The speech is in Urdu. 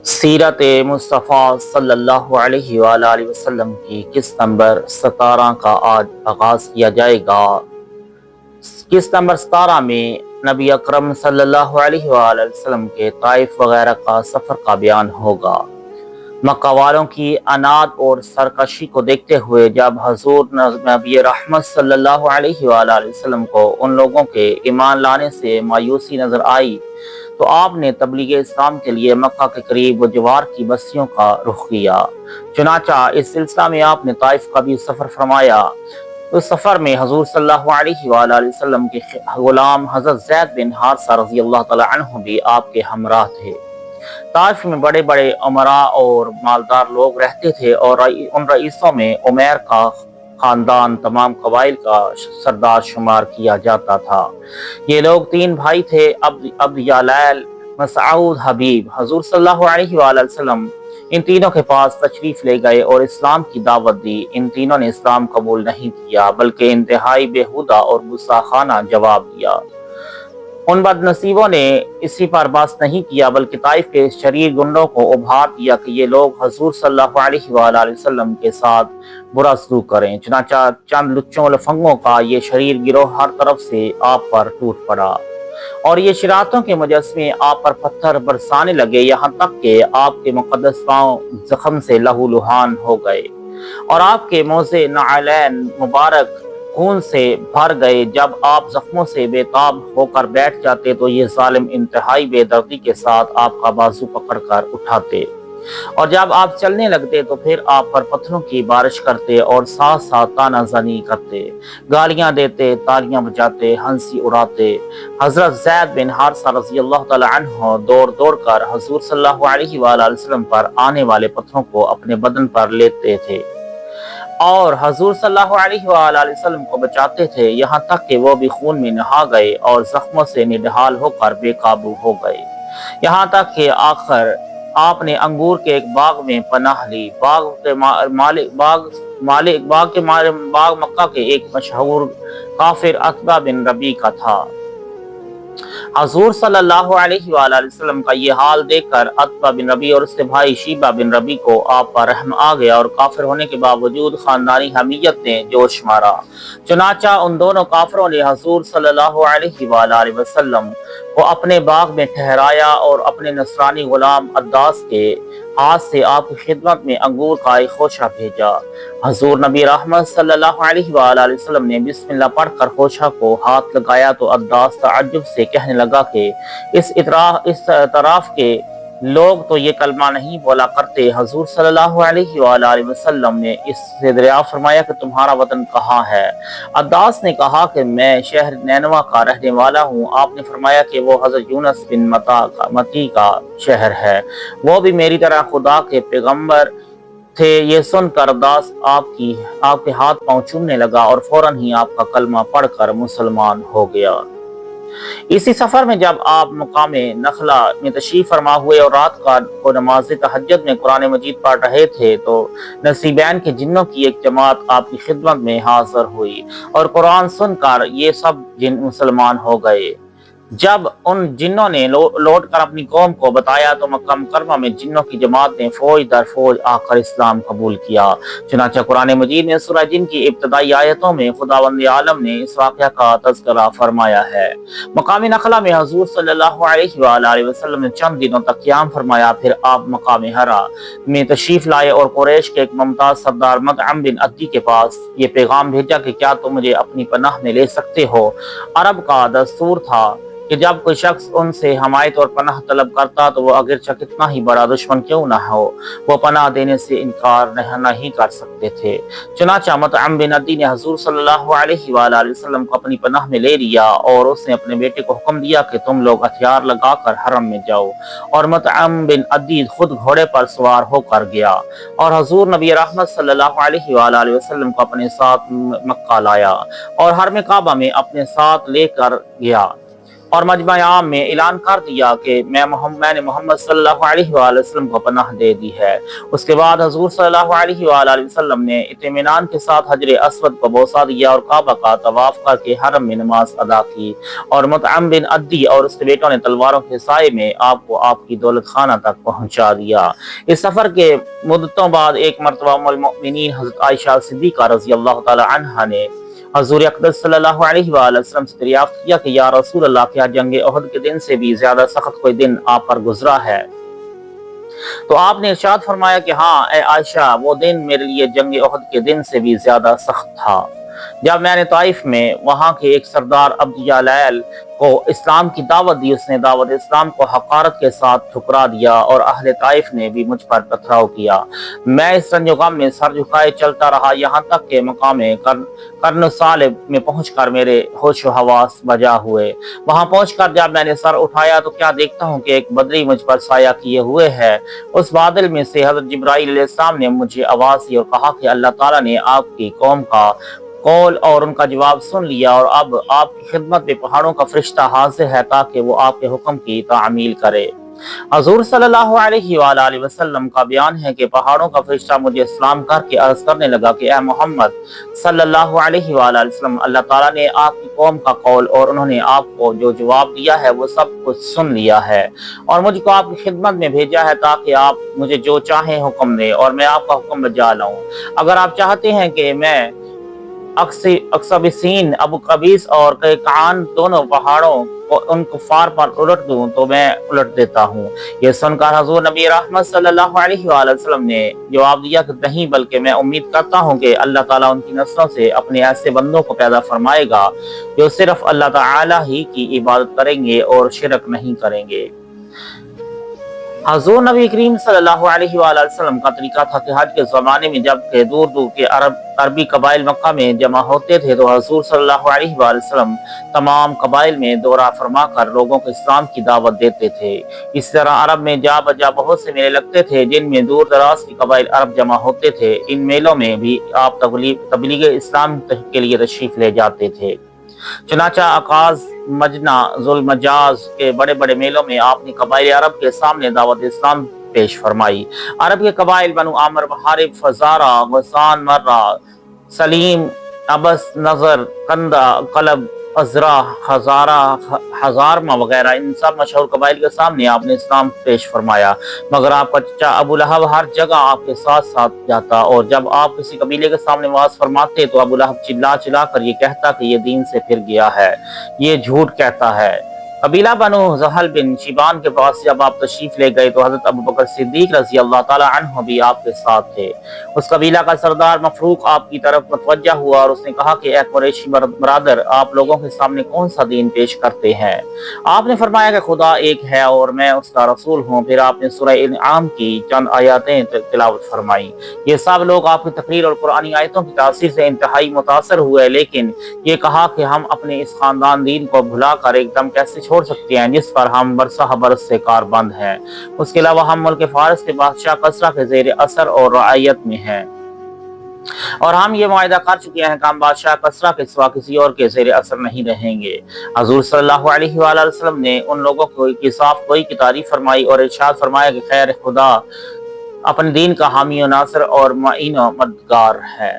سیرت مصطفیٰ صلی اللہ علیہ وآلہ وسلم کی قسط نمبر 17 کا آج آغاز کیا جائے گا۔ قسط نمبر 17 میں نبی اکرم صلی اللہ علیہ وآلہ وسلم کے طائف وغیرہ کا سفر کا بیان ہوگا۔ مکہ والوں کی عناد اور سرکشی کو دیکھتے ہوئے جب حضور نبی رحمت صلی اللہ علیہ وآلہ وسلم کو ان لوگوں کے ایمان لانے سے مایوسی نظر آئی تو آپ نے تبلیغ اسلام کے لیے مکہ کے قریب و جوار کی بستیوں کا رخ کیا۔ چنانچہ اس سلسلہ میں آپ نے طائف کا بھی سفر فرمایا۔ اس سفر میں حضور صلی اللہ علیہ وآلہ وسلم کے غلام حضرت زید بن حارثہ رضی اللہ تعالی عنہ بھی آپ کے ہمراہ تھے۔ طائف میں بڑے بڑے امراء اور مالدار لوگ رہتے تھے اور ان رئیسوں میں عمیر کا خاندان تمام قبائل کا سردار شمار کیا جاتا تھا۔ یہ لوگ 3 بھائی تھے، عبد یالیل، مسعود، حبیب۔ حضور صلی اللہ علیہ وآلہ وسلم ان تینوں کے پاس تشریف لے گئے اور اسلام کی دعوت دی۔ ان تینوں نے اسلام قبول نہیں کیا بلکہ انتہائی بےہودہ اور گستاخانہ جواب دیا۔ ان بد نصیبوں نے اسی پر بس نہیں کیا بلکہ طائف کے شریر گنڈوں کو ابھار دیا کہ یہ لوگ حضور صلی اللہ علیہ وآلہ وسلم کے ساتھ برا سلوک کریں۔ چنانچہ چند لچوں لفنگوں کا یہ شریر گروہ ہر طرف سے آپ پر ٹوٹ پڑا اور یہ شرارتوں کے مجسمے آپ پر پتھر برسانے لگے، یہاں تک کہ آپ کے مقدس پاؤں زخم سے لہو لہان ہو گئے اور آپ کے موزے نعلین مبارک خون سے بھر گئے۔ جب آپ زخموں سے بے تاب ہو کر بیٹھ جاتے تو یہ ظالم انتہائی بے دردی کے ساتھ آپ کا بازو پکڑ کر اٹھاتے اور جب آپ چلنے لگتے تو پھر آپ پر پتھروں کی بارش کرتے اور ساتھ ساتھ تانا زنی کرتے، گالیاں دیتے، تالیاں بجاتے، ہنسی اڑاتے۔ حضرت زید بن حارثہ رضی اللہ تعالی عنہ دوڑ دوڑ کر حضور صلی اللہ علیہ وآلہ وسلم پر آنے والے پتھروں کو اپنے بدن پر لیتے تھے اور حضور صلی اللہ علیہ وآلہ وسلم کو بچاتے تھے، یہاں تک کہ وہ بھی خون میں نہا گئے اور زخموں سے نڈھال ہو کر بے قابو ہو گئے، یہاں تک کہ آخر آپ نے انگور کے ایک باغ میں پناہ لی۔ باغ مکہ کے ایک مشہور کافر عتبہ بن ربی کا تھا۔ حضور صلی اللہ علیہ وآلہ وسلم کا یہ حال دیکھ کر عتبہ بن ربی اور اس کے بھائی شیبہ بن ربی کو آپ پر رحم آ گیا اور کافر ہونے کے باوجود خاندانی حمیت نے جوش مارا۔ چنانچہ ان دونوں کافروں نے حضور صلی اللہ علیہ وآلہ وسلم کو اپنے باغ میں ٹھہرایا اور اپنے نصرانی غلام عداس کے ہاتھ سے آپ کی خدمت میں انگور کا ایک خوشہ بھیجا۔ حضور نبی رحمت صلی اللہ علیہ وآلہ وسلم نے بسم اللہ پڑھ کر خوشہ کو ہاتھ لگایا تو عداس تعجب سے کہنے لگا کہ اس طرف کے لوگ تو یہ کلمہ نہیں بولا کرتے۔ حضور صلی اللہ علیہ وآلہ وسلم نے اس سے دریافت فرمایا کہ تمہارا وطن کہاں ہے؟ عداس نے کہا کہ میں شہر نینوا کا رہنے والا ہوں۔ آپ نے فرمایا کہ وہ حضرت یونس بن متی کا شہر ہے، وہ بھی میری طرح خدا کے پیغمبر تھے۔ یہ سن کر عداس آپ کے ہاتھ پاؤں چومنے لگا اور فوراً ہی آپ کا کلمہ پڑھ کر مسلمان ہو گیا۔ اسی سفر میں جب آپ مقام نخلہ میں تشریف فرما ہوئے اور رات کو نماز تہجد میں قرآن مجید پڑھ رہے تھے تو نصیبین کے جنوں کی ایک جماعت آپ کی خدمت میں حاضر ہوئی اور قرآن سن کر یہ سب جن مسلمان ہو گئے۔ جب ان جنوں نے لوٹ کر اپنی قوم کو بتایا تو مکہ مکرمہ میں جنوں کی جماعت نے فوج در فوج آ کر اسلام قبول کیا۔ چنانچہ قرآن مجید میں سورہ جن کی ابتدائی آیتوں میں خداوند عالم نے اس واقعہ کا تذکرہ فرمایا ہے۔ مقام نخلہ میں حضور صلی اللہ علیہ وآلہ وسلم نے چند دنوں تک قیام فرمایا، پھر آپ مقام حرا میں تشریف لائے اور قریش کے ایک ممتاز سردار مطعم بن عدی کے پاس یہ پیغام بھیجا کہ کیا تم مجھے اپنی پناہ میں لے سکتے ہو؟ عرب کا دستور تھا کہ جب کوئی شخص ان سے حمایت اور پناہ طلب کرتا تو وہ اگرچہ کتنا ہی بڑا دشمن کیوں نہ ہو وہ پناہ دینے سے انکار نہیں کر سکتے تھے۔ چنانچہ مطعم بن عدی نے حضور صلی اللہ علیہ وآلہ وسلم کو اپنی پناہ میں لے لیا اور اس نے اپنے بیٹے کو حکم دیا کہ تم لوگ ہتھیار لگا کر حرم میں جاؤ، اور مطعم بن عدی خود گھوڑے پر سوار ہو کر گیا اور حضور نبی رحمت صلی اللہ علیہ وآلہ وسلم کو اپنے ساتھ مکہ لایا اور حرم کعبہ میں اپنے ساتھ لے کر گیا اور مجمع عام میں اعلان کر دیا کہ میں نے محمد صلی اللہ علیہ وآلہ وسلم کو پناہ دے دی ہے۔ اس کے بعد حضور صلی اللہ علیہ وآلہ وسلم نے اطمینان کے ساتھ حجر اسود کو بوسہ دیا اور کعبہ کا طواف کر کے حرم میں نماز ادا کی، اور مطعم بن عدی اور اس کے بیٹوں نے تلواروں کے سائے میں آپ کو آپ کی دولت خانہ تک پہنچا دیا۔ اس سفر کے مدتوں بعد ایک مرتبہ ام المؤمنین حضرت عائشہ صدیقہ رضی اللہ تعالی عنہا نے حضور اقدس صلی اللہ علیہ وآلہ وسلم سے دریافت کیا کہ یا رسول اللہ، کیا جنگ احد کے دن سے بھی زیادہ سخت کوئی دن آپ پر گزرا ہے؟ تو آپ نے ارشاد فرمایا کہ ہاں اے عائشہ، وہ دن میرے لیے جنگ احد کے دن سے بھی زیادہ سخت تھا۔ جب میں نے طائف میں وہاں کے ایک سردار عبد یالیل کو اسلام کی دعوت دی، اس نے دعوت اسلام کو حقارت کے ساتھ ٹھکرا دیا اور اہل طائف نے بھی مجھ پر پتھراؤ کیا۔ میں اس رنج و غم میں سر جھکائے چلتا رہا، یہاں تک کہ مقام قرن صالب میں پہنچ کر میرے ہوش و حواس بجا ہوئے۔ وہاں پہنچ کر جب میں نے سر اٹھایا تو کیا دیکھتا ہوں کہ ایک بدری مجھ پر سایہ کیے ہوئے ہے۔ اس بادل میں سے حضرت جبرائیل علیہ السلام نے مجھے آواز دی اور کہا کہ اللہ تعالیٰ نے آپ کی قوم کا قول اور ان کا جواب سن لیا، اور اب آپ کی خدمت میں پہاڑوں کا فرشتہ حاضر ہے تاکہ وہ آپ کے حکم کی تعمیل کرے۔ حضور صلی اللہ علیہ وآلہ وسلم کا بیان ہے کہ پہاڑوں کا فرشتہ مجھے سلام کر کے عرض کرنے لگا کہ اے محمد صلی اللہ علیہ وآلہ وسلم، اللہ تعالیٰ نے آپ کی قوم کا قول اور انہوں نے آپ کو جو جواب دیا ہے وہ سب کچھ سن لیا ہے، اور مجھ کو آپ کی خدمت میں بھیجا ہے تاکہ آپ مجھے جو چاہیں حکم دیں اور میں آپ کا حکم بجا لاؤں۔ اگر آپ چاہتے ہیں کہ میں اکسبسین، ابو قبیس اور کعان دونوں پہاڑوں کو ان کفار پر الٹ دوں تو میں الٹ دیتا ہوں۔ یہ سن کر حضور نبی رحمت صلی اللہ علیہ وآلہ وسلم نے جواب دیا کہ نہیں، بلکہ میں امید کرتا ہوں کہ اللہ تعالیٰ ان کی نسلوں سے اپنے ایسے بندوں کو پیدا فرمائے گا جو صرف اللہ تعالیٰ ہی کی عبادت کریں گے اور شرک نہیں کریں گے۔ حضور نبی کریم صلی اللہ علیہ وآلہ وسلم کا طریقہ تھا کہ حج کے زمانے میں جب کہ دور دور کے عربی قبائل مکہ میں جمع ہوتے تھے تو حضور صلی اللہ علیہ وآلہ وسلم تمام قبائل میں دورہ فرما کر لوگوں کو اسلام کی دعوت دیتے تھے۔ اس طرح عرب میں جا بجا بہت سے میلے لگتے تھے جن میں دور دراز کے قبائل عرب جمع ہوتے تھے۔ ان میلوں میں بھی آپ تبلیغ اسلام کے لیے تشریف لے جاتے تھے۔ چنانچہ عکاظ، مجنہ، ذوالمجاز کے بڑے بڑے میلوں میں آپ نے قبائل عرب کے سامنے دعوت اسلام پیش فرمائی۔ عرب کے قبائل بنو عامر، محارب، فزارہ، غسان، مرہ، سلیم، ابس، نظر، کندہ، قلب، ازرا، ہزارمہ وغیرہ، ان سب مشہور قبائل کے سامنے آپ نے اسلام پیش فرمایا، مگر آپ کا چچا ابو لہب ہر جگہ آپ کے ساتھ ساتھ جاتا، اور جب آپ کسی قبیلے کے سامنے واز فرماتے تو ابو لہب چلا چلا کر یہ کہتا کہ یہ دین سے پھر گیا ہے، یہ جھوٹ کہتا ہے۔ قبیلہ بنو زحل بن شیبان کے پاس جب آپ تشریف لے گئے تو حضرت ابو بکر صدیق رضی اللہ تعالی عنہ بھی آپ کے ساتھ تھے۔ اس قبیلہ کا سردار مفروق آپ کی طرف متوجہ ہوا اور اس نے کہا کہ اے قریشی برادر، آپ لوگوں کے سامنے کون سا دین پیش کرتے ہیں؟ آپ نے فرمایا کہ خدا ایک ہے اور میں اس کا رسول ہوں۔ پھر آپ نے سورہ انعام کی چند آیاتیں تلاوت فرمائی۔ یہ سب لوگ آپ کی تقریر اور قرآنی آیتوں کی تاثیر سے انتہائی متاثر ہوئے، لیکن یہ کہا کہ ہم اپنے اس خاندان دین کو بھلا کر ایک دم کیسے چھوڑ سکتے ہیں جس پر ہم برسہ برس سے کاربند ہیں۔ اس کے علاوہ ہم ملک فارس کے بادشاہ کسریٰ کے زیر اثر اور رعایت میں ہیں، اور ہم یہ معاہدہ کر چکے ہیں کہ ہم بادشاہ کسریٰ کے سوا کسی اور کے زیر اثر نہیں رہیں گے۔ حضور صلی اللہ علیہ وآلہ وسلم نے ان لوگوں کی صاف گوئی کی تعریف فرمائی اور ارشاد فرمایا کہ خیر خدا اپنے دین کا حامی و ناصر اور معین و مددگار ہے۔